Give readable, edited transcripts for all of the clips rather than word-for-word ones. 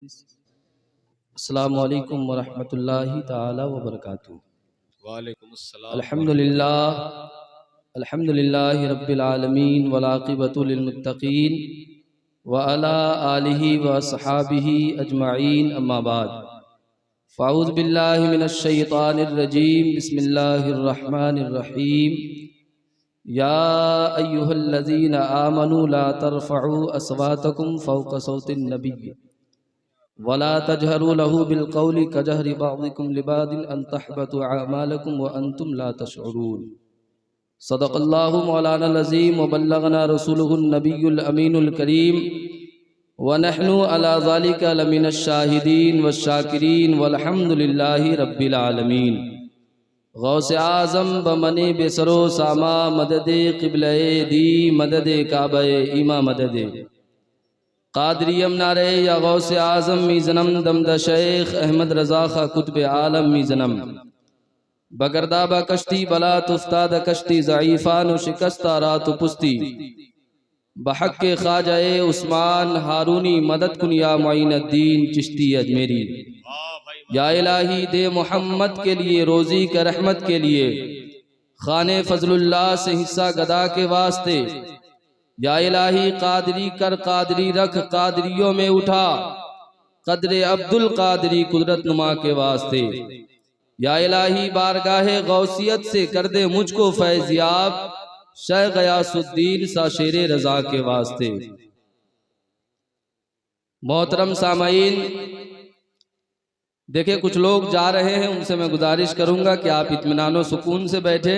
अस्सलामु अलैकुम वरहमतुल्लाहि ताला वबरकातुहू। वालेकुम अस्सलाम। अल्हम्दुलिल्लाहि रब्बिल आलमीन वल आक़िबतु लिल मुत्तक़ीन व अला आलिहि व अस्हाबिहि अजमईन अम्मा बाद। फ़अऊज़ु बिल्लाहि मिनश शैतानिर रजीम। बिस्मिल्लाहिर रहमानिर रहीम। या अय्युहल्लज़ीना आमनू ला तरफ़अू अस्वातकुम फ़ौक़ सौतिन नबी वला तजहरू लहू बिलक़ौलि कजहरि बअदिकुम लिबादिन अन तहबतु अअमालकुम व अंतुम ला तशऊरून। सदक़ल्लाहु मौलाना अज़ीम व बल्लगना रसूलुहुन नबियुल अमीनुल करीम व नहनु अला ज़ालिका लमिनश शाहिदीन व शाकिरीन वल्हम्दुलिल्लाहि रब्बिल आलमीन। गौसे आज़म बमने बेसरो सामा मददे क़िबले दी मददे काबे इमा मददे कादरियम नारे या गौसे आज़म मीज़नम दमद शेख अहमद रज़ा खा कुतुब आलम मीज़नम बगरदाबा कश्ती बला तुफ्ताद कश्ती ज़ईफ़ान शिकस्ता रात पुस्ती बहक के ख्वाजाए उस्मान हारूनी मदद कुन या मुईनुद्दीन चिश्ती अजमेरी। या इलाही दे मोहम्मद के लिए रोज़ी का रहमत के लिए खाने फजलुल्लाह से हिस्सा गदा के वास्ते। या इलाही कादरी कर कादरी रख कादरियों में उठा कदरे अब्दुल कादरी कुदरत नुमा के वास्ते। या इलाही बारगाहे गौसियत से कर दे मुझको फैज़याब शह गयासुद्दीन सा शेरे रजा के वास्ते। मोहतरम सामाईन, देखिए कुछ लोग जा रहे हैं, उनसे मैं गुजारिश करूंगा कि आप इत्मीनान सुकून से बैठे।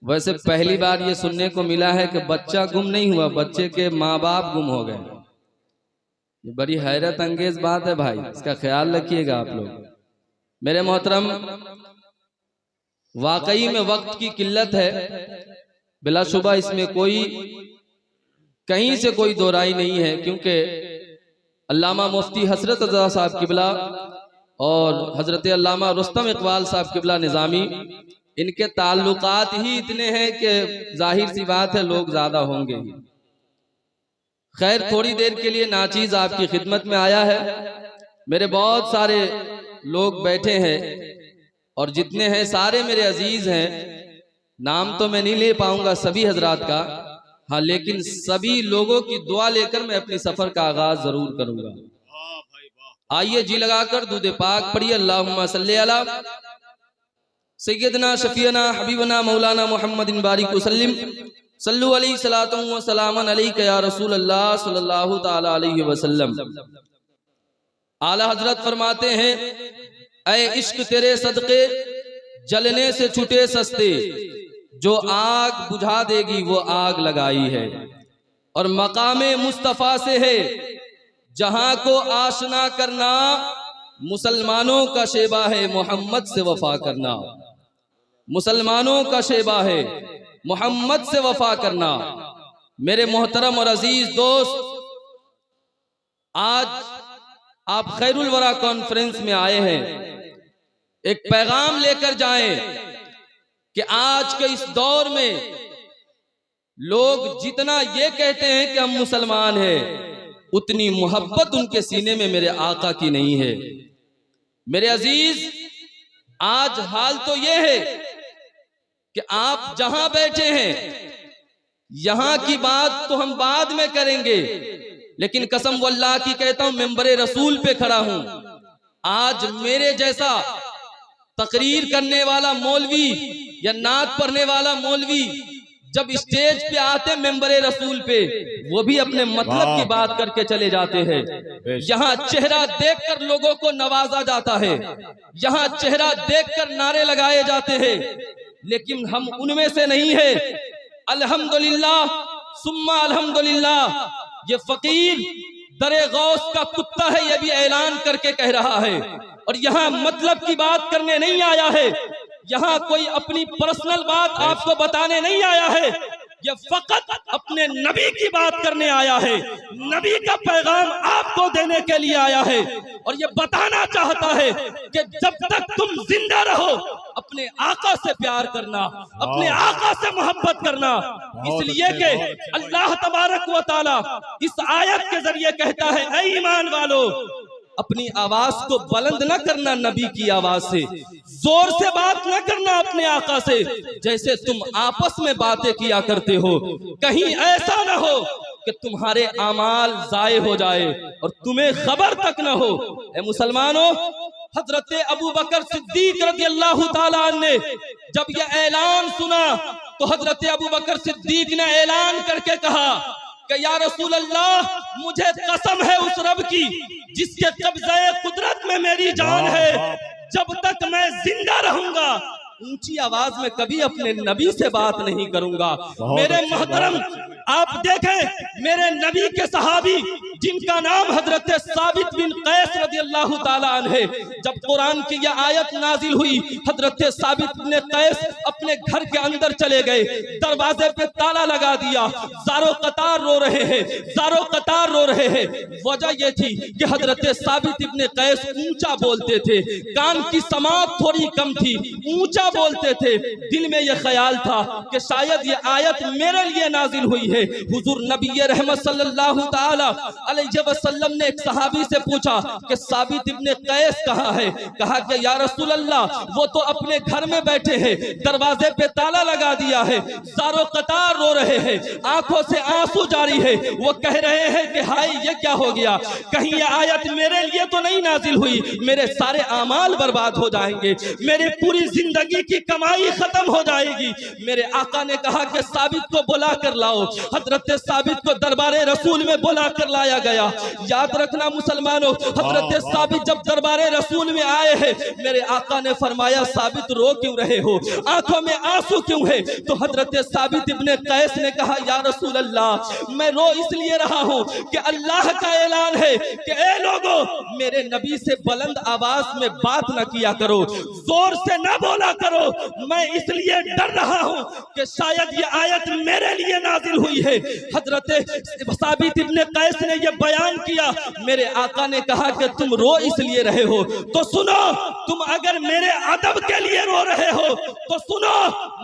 वैसे पहली बार ये सुनने को मिला है कि बच्चा गुम नहीं हुआ, बच्चे के माँ बाप गुम हो गए। ये बड़ी हैरत अंगेज बात है भाई, इसका ख्याल रखिएगा आप लोग। मेरे मोहतरम, वाकई में वक्त की किल्लत है, बिलाशुबा इसमें कोई कहीं से कोई दो राय नहीं है, क्योंकि अल्लामा मुफ्ती हजरत रज़ा साहब किबला और हजरत अल्लामा रुस्तम इकबाल साहब किबला निज़ामी, इनके ताल्लुकात ही इतने हैं कि जाहिर सी बात है लोग ज्यादा होंगे ही। खैर, थोड़ी देर के लिए नाचीज आपकी खिदमत में आया है। मेरे बहुत सारे लोग बैठे हैं और जितने हैं सारे मेरे अजीज हैं। नाम तो मैं नहीं ले पाऊंगा सभी हजरात का, हाँ, लेकिन सभी लोगों की दुआ लेकर मैं अपने सफर का आगाज जरूर करूंगा। आइए जी लगाकर दूध पाक पढ़िए। अल्लाहुम्मा सल्ली अला सैयदना शफीना हबीबना मौलाना मुहम्मदिन बारिक वसल्लिम सल्लु अलैहि सलातु व सलामन अलैका या रसूल अल्लाह सल्लल्लाहु ताला अलैहि वसल्लम। आला हजरत फरमाते हैं, ऐ इश्क तेरे सदके जलने से छूटे सस्ते, जो आग बुझा देगी वो आग लगाई है। और मकामे मुस्तफ़ा से है जहां को आशना करना, मुसलमानों का शेबा है मोहम्मद से वफा करना। मुसलमानों का शेबा है मोहम्मद से वफा करना। मेरे मोहतरम और अजीज दोस्त, आज आप खैरुल वरा कॉन्फ्रेंस में आए हैं, एक पैगाम लेकर जाएं कि आज के इस दौर में लोग जितना ये कहते हैं कि हम मुसलमान हैं, उतनी मोहब्बत उनके सीने में मेरे आका की नहीं है। मेरे अजीज, आज हाल तो ये है कि आप जहां बैठे हैं, यहां की बात तो हम बाद में करेंगे, लेकिन कसम वल्लाह की कहता हूं, मेंबरे रसूल पे खड़ा हूं। आज मेरे जैसा तकरीर करने वाला मौलवी या नात पढ़ने वाला मौलवी जब स्टेज पे आते मेंबरे रसूल पे, वो भी अपने मतलब की बात करके चले जाते हैं। यहाँ चेहरा देखकर लोगों को नवाजा जाता है, यहाँ चेहरा देखकर नारे लगाए जाते हैं, लेकिन हम उनमें से नहीं है। अल्हम्दुलिल्लाह सुम्मा अल्हम्दुलिल्लाह, ये फकीर दरे गौस का कुत्ता है, ये भी ऐलान करके कह रहा है। और यहाँ मतलब की बात करने नहीं आया है, यहाँ कोई अपनी पर्सनल बात आपको बताने नहीं आया है, ये फकत अपने नबी की बात करने आया है, नबी का पैगाम आपको देने के लिए आया है। और ये बताना चाहता है कि जब तक तुम जिंदा रहो, अपने आका से प्यार करना, अपने आका से मोहब्बत करना। इसलिए कि अल्लाह तबारक व तआला इस आयत के जरिए कहता है, ऐ ईमान वालो, अपनी आवाज को बुलंद न करना नबी की आवाज से, जोर से बात न करना अपने आका से जैसे तुम आपस में बातें किया करते हो। कहीं ऐसा न हो कि तुम्हारे अमाल जाए हो जाए और तुम्हें खबर तक न हो। ए मुसलमानों, हजरत अबू बकर सिद्दीक रज़ियल्लाहु ताला अन्हु ने जब यह ऐलान सुना तो हजरत अबू बकर सिद्दीक ने ऐलान करके कहा कि या रसूल अल्लाह, मुझे कसम है उस रब की जिसके कब्ज़े कुदरत में मेरी जान है, जब तक मैं जिंदा रहूंगा ऊंची आवाज में कभी अपने नबी से बात नहीं करूंगा। मेरे मोहतरम, आप देखें मेरे नबी के सहाबी जिनका नाम हजरत साबित बिन कैस रज़ियल्लाहु ताला अन्हु है, जब कुरान की यह आयत नाजिल हुई हजरत साबित बिन कैस अपने घर के अंदर चले गए, दरवाजे पे ताला लगा दिया, ज़ारो कतार रो रहे हैं, ज़ारो कतार रो रहे हैं। वजह यह थी कि हजरत साबित इब्न कैस ऊंचा बोलते थे, कान की समात थोड़ी कम थी, ऊंचा बोलते थे। दिल में यह ख्याल था कि शायद ये आयत मेरे लिए नाजिल हुई है। हुजूर नबी रहमत सल्लल्लाहु ताला अलैहि वसल्लम ने एक सहाबी से पूछा कि साबित इब्न कैस कहाँ है? कहा कि या रसूल अल्लाह, वो तो अपने घर में बैठे हैं, दरवाजे पे ताला लगा दिया है, ज़ारो कतार रो रहे हैं, आंखों से आंसू जारी है, वो कह रहे हैं कि हाय ये क्या हो गया, कहीं ये आयत मेरे लिए तो नहीं नाजिल हुई, मेरे सारे आमाल बर्बाद हो जाएंगे, मेरी पूरी जिंदगी की कमाई खत्म हो जाएगी। मेरे आका ने कहा कि साबित को बुला कर लाओ। हजरत साबित को दरबारे रसूल में बुला कर लाया गया। याद रखना मुसलमानों, हजरत साबित जब दरबारे रसूल में आए हैं, मेरे आका ने फरमाया साबित रो क्यों रहे हो, आंखों में आंसू क्यों है? तो हजरत साबित इब्न कैस ने कहा या रसूल अल्लाह, मैं रो इसलिए रहा हूं कि अल्लाह का ऐलान है कि ए लोगों, मेरे नबी से बुलंद आवाज में बात न किया करो, जोर से न बोला करो। मैं इसलिए डर रहा हूं कि शायद ये आयत मेरे लिए नाजिल हुई है। हजरत साबित इब्न कैस ने यह बयान किया। मेरे आका ने कहा कि तुम रो इसलिए रहे हो तो सुनो, तुम अगर मेरे अदब के लिए रो रहे हो तो सुनो,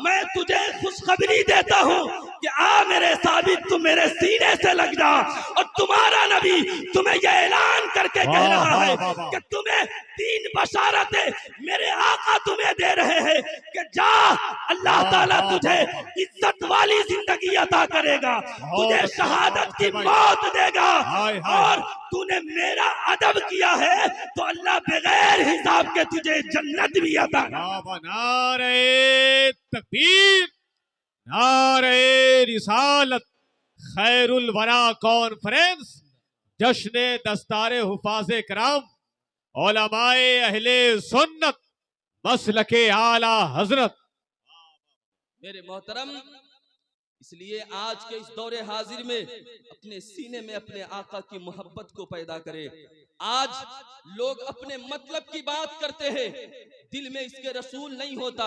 मैं तुझे खुशखबरी देता हूं कि आ मेरे साबित, तू मेरे सीने से लग जा। और तुम्हारा नबी तुम्हें यह ऐलान करके कह रहा है कि तुम्हें 3 बशारतें मेरे आका तुम्हें दे रहे हैं कि जा, अल्लाह ताला तुझे इज्जत वाली जिंदगी अता करेगा, तुझे शहादत की मौत देगा, और तूने मेरा अदब किया है तो अल्लाह बगैर हिसाब के तुझे जन्नत भी अता करेगा। नारे तकबीर, नारे रिसालत, खैरुल वरा कॉन्फ्रेंस, जश्न दस्तारे हुफाज़े कराम, उलमाए अहले सुन्नत, मसलके आला हजरत। मेरे मोहतरम, इसलिए आज के इस दौरे हाजिर में अपने सीने में अपने आका की मोहब्बत को पैदा करें। आज लोग अपने मतलब की बात करते हैं, दिल में इसके रसूल नहीं होता,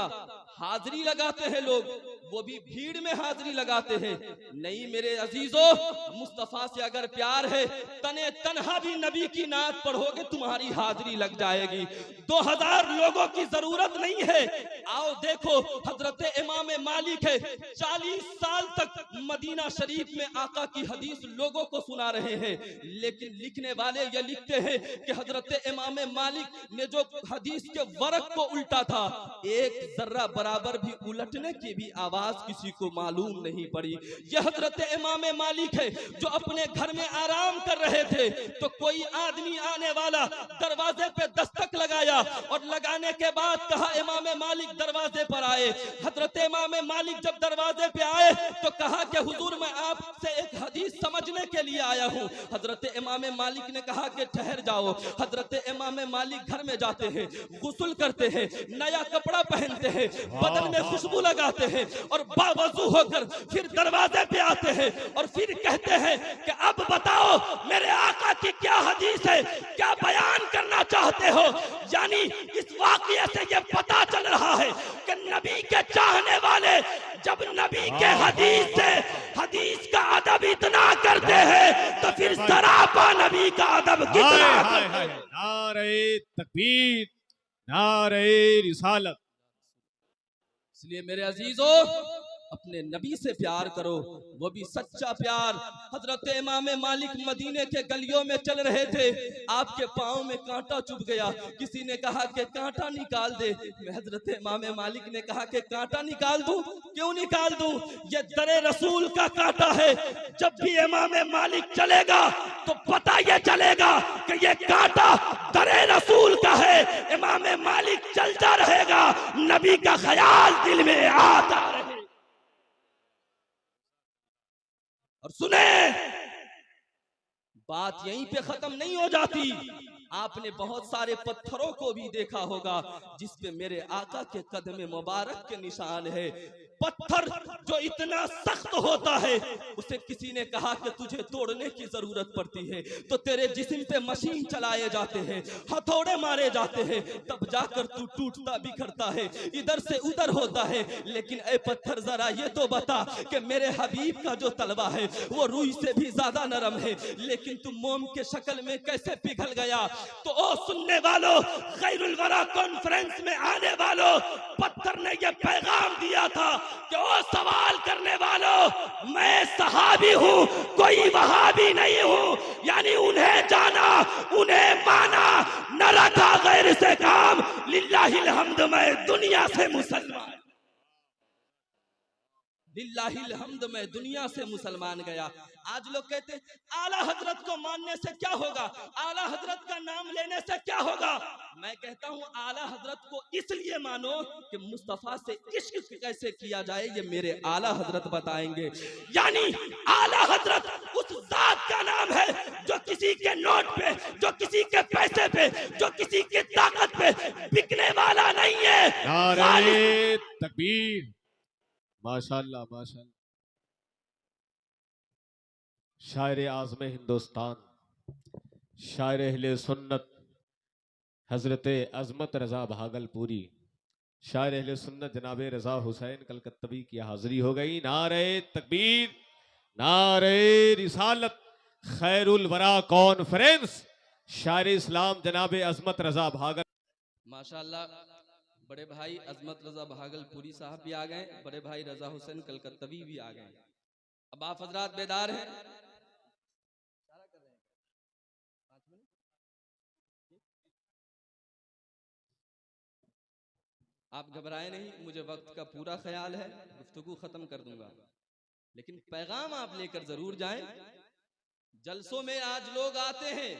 हाजिरी लगाते हैं लोग, वो भी भीड़ में हाजिरी लगाते हैं। नहीं मेरे अजीजों, मुस्तफा से अगर प्यार है, तने तन्हा भी नबी की नात पढ़ोगे तुम्हारी हाजिरी लग जाएगी। 2000 लोगों की जरूरत नहीं है। आओ देखो, हजरत इमाम मालिक है, 40 साल तक मदीना शरीफ में आका की हदीस लोगों को सुना रहे हैं, लेकिन लिखने वाले ये लिखते हैं कि हजरत इमाम मालिक ने जो हदीस के वर्क को उल्टा था, एक जर्रा बराबर भी उलटने की भी आवाज किसी को मालूम नहीं पड़ी। यह हजरत इमाम मालिक है जो अपने घर में आराम कर रहे थे तो कोई आदमी आने वाला, दरवाजे पे दस्तक लगाया और लगाने के बाद कहा इमाम मालिक दरवाजे पर आए। हजरत इमाम मालिक जब दरवाजे पे आए तो कहा कि हुजूर मैं आपसे एक हदीस समझने के लिए आया हूँ। हजरत इमाम मालिक ने कहा कि ठहर जाओ। हजरत इमाम मालिक घर में जाते हैं, गुस्ल करते हैं, नया कपड़ा पहनते हैं, बदन में खुशबू लगाते हैं और बावजू होकर फिर दरवाजे पे आते हैं और फिर कहते हैं कि अब बताओ मेरे आका की क्या हदीस है, क्या बयान करना चाहते हो। यानी इस वाकये से ये पता चल रहा है कि नबी के चाहने वाले जब नबी के हदीस का अदब इतना करते हैं तो फिर सरापा नबी का अदब कितना। नारे तकबीर, नारे रिसालत। इसलिए मेरे अजीजों, अपने नबी से प्यार करो, वो भी सच्चा प्यार। हजरत इमाम मालिक मदीने के गलियों में चल रहे थे, आपके पाँव में कांटा चुभ गया। किसी ने कहा कि कांटा निकाल दे। हजरत इमाम मालिक ने कहा कि कांटा निकाल दूं? क्यों निकाल दूं? ये दरे रसूल का कांटा है। जब भी इमाम मालिक चलेगा तो पता ये चलेगा कि ये कांटा दरे रसूल का है। इमाम मालिक चलता रहेगा, नबी का ख्याल दिल में आता रहे। और सुने, बात यहीं पे खत्म नहीं हो जाती। आपने बहुत सारे पत्थरों को भी देखा होगा जिस पे मेरे आका के कदम मुबारक के निशान है। पत्थर जो इतना सख्त होता है, उसे किसी ने कहा कि तुझे तोड़ने की जरूरत पड़ती है तो तेरे जिस्म पे मशीन चलाए जाते हैं, हथौड़े मारे जाते हैं, तब जाकर तू टूटता बिखरता है, इधर से उधर होता है। लेकिन ए पत्थर, जरा ये तो बता कि मेरे हबीब का जो तलवा है वो रूई से भी ज्यादा नरम है, लेकिन तुम मोम के शक्ल में कैसे पिघल गया? तो ओ सुनने वालों, खैरुल वरा कॉन्फ्रेंस में आने वालों, पत्थर ने ये पैगाम दिया था कि ओ सवाल करने वालों, मैं सहाबी हूं, कोई वहाबी नहीं हूं। यानी उन्हें जाना, उन्हें माना, न रखा गैर से काम, लिल्लाहिल हम्द, मैं दुनिया से मुसलमान, लिल्लाहिल हम्द, मैं दुनिया से मुसलमान गया। आज लोग कहते हैं आला हजरत को मानने से क्या होगा, आला हजरत का नाम लेने से क्या होगा। मैं कहता हूं आला हजरत को इसलिए मानो कि मुस्तफा से इश्क कैसे किया जाए ये मेरे आला हजरत बताएंगे। यानी आला हजरत उस जात का नाम है जो किसी के नोट पे, जो किसी के पैसे पे, जो किसी की ताकत पे बिकने वाला नहीं है। नारे तकबीर, माशाल्लाह माशाल्लाह। शायर आज़म हिंदुस्तान, शायर अहले सुन्नत हजरत अजमत रजा भागलपुरी, शायर अहले सुन्नत जनाब रजा हुसैन कलकत्तवी की हाजिरी हो गई। नारे तकबीर, नारे रिसालत, खैरुल वरा कॉन्फ्रेंस, शायर इस्लाम जनाब अजमत रजा भागल। माशाल्लाह, बड़े भाई अजमत रजा भागलपुरी साहब भी आ गए, बड़े भाई रजा हुसैन कलकत्तवी भी आ गए। अब आप हजरात बेदार हैं? आप घबराए नहीं, मुझे वक्त का पूरा ख्याल है, गुफ्तगू खत्म कर दूंगा, लेकिन पैगाम आप लेकर जरूर जाएं। जलसों में आज लोग आते हैं,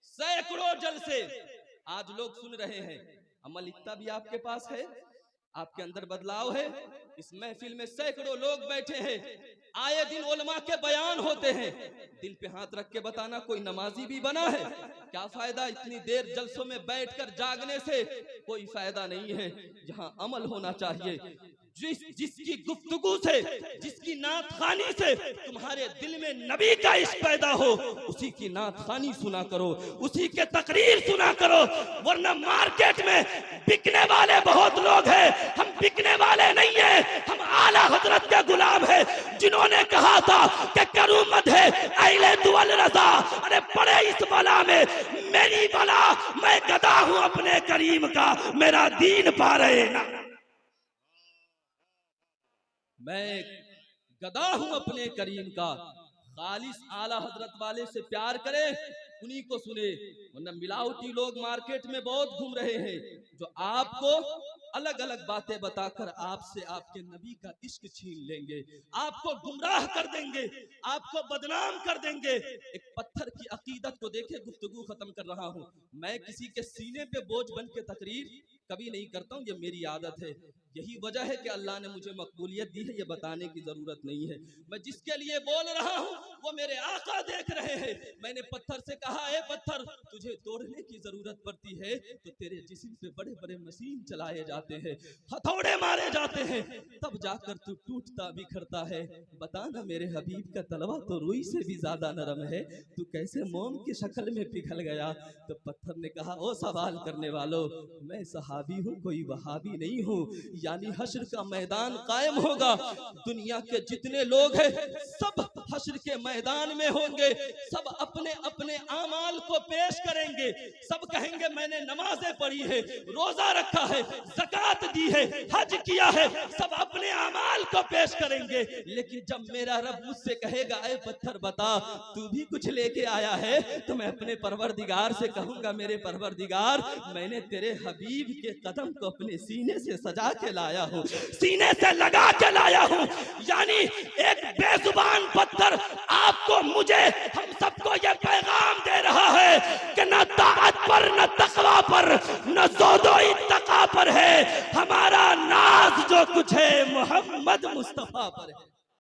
सैकड़ों जलसे आज लोग सुन रहे हैं। अमल इतना भी आपके पास है, आपके अंदर बदलाव है। इस महफिल में सैकड़ों लोग बैठे हैं, आए दिन उलमा के बयान होते हैं, दिल पे हाथ रख के बताना कोई नमाजी भी बना है? क्या फायदा इतनी देर जलसों में बैठकर जागने से? कोई फायदा नहीं है। जहां अमल होना चाहिए, जिसकी गुफ्तगू से, जिसकी नात खानी से तुम्हारे दिल में नबी का इश्क पैदा हो, उसी की नात खानी सुना करो, उसी के तकरीर सुना करो। वरना मार्केट में बिकने वाले बहुत लोग हैं, हम बिकने वाले नहीं हैं, हम आला हजरत के गुलाम हैं, जिन्होंने कहा था कि करूं मदहे अहले दुअल रजा। अरे पड़े इस बला में मेरी बला, मैं गदा हूं अपने करीम का, मेरा दीन पा रहे ना, मैं गदा हूं अपने करीम का। खालिस आला हजरत वाले से प्यार करे, उन्हीं को सुने। वरना मिलावटी लोग मार्केट में बहुत घूम रहे हैं, जो आपको अलग अलग बातें बताकर आपसे आपके नबी का इश्क छीन लेंगे, आपको गुमराह कर देंगे, आपको बदनाम कर देंगे। एक पत्थर की अकीदत को देखे, गुफ्तगू खत्म कर रहा हूं। मैं किसी के सीने पे बोझ बन के तकरीर कभी नहीं करता हूं, ये मेरी आदत है। यही वजह है कि अल्लाह ने मुझे मकबूलियत दी है, ये बताने की जरूरत नहीं है। मैं जिसके लिए बोल रहा हूं वो मेरे आका देख रहे हैं। मैंने पत्थर से कहा, ए पत्थर, तुझे तोड़ने की जरूरत पड़ती है तो तेरे जिस्म पे बड़े बड़े मशीन चलाए जाते हैं, हथौड़े मारे जाते हैं, तब जाकर तू टूटता बिखरता है। बताना मेरे हबीब का तलवा तो रुई से भी ज्यादा नरम है, तू कैसे मोम की शक्ल में पिघल गया? तो पत्थर ने कहा, ओ सवाल करने वालों, मैं सहाबी हूँ, कोई वहाबी नहीं हूँ। यानी हश्र का मैदान कायम होगा। दुनिया के जितने लोग हैं सब हश्र के मैदान में होंगे, सब अपने अपने आमाल को पेश करेंगे। सब कहेंगे मैंने नमाजें पढ़ी है, रोजा रखा है, ज़कात दी है, हज किया है, सब अपने आमाल को पेश करेंगे। लेकिन जब मेरा रब मुझसे कहेगा ऐ पत्थर बता तू भी कुछ लेके आया है, तो मैं अपने परवरदिगार से कहूंगा मेरे परवरदिगार मैंने तेरे हबीब के कदम को अपने सीने से सजा के लाया हूँ, सीने से लगा के लाया हूँ। यानी एक बेजुबान पत्थर आपको, मुझे, हम सबको ये पैगाम दे रहा है कि न ताअत पर, न तकवा पर, न ज़ोदो इत्तका पर है, हमारा नाज जो कुछ है मोहम्मद मुस्तफा पर है।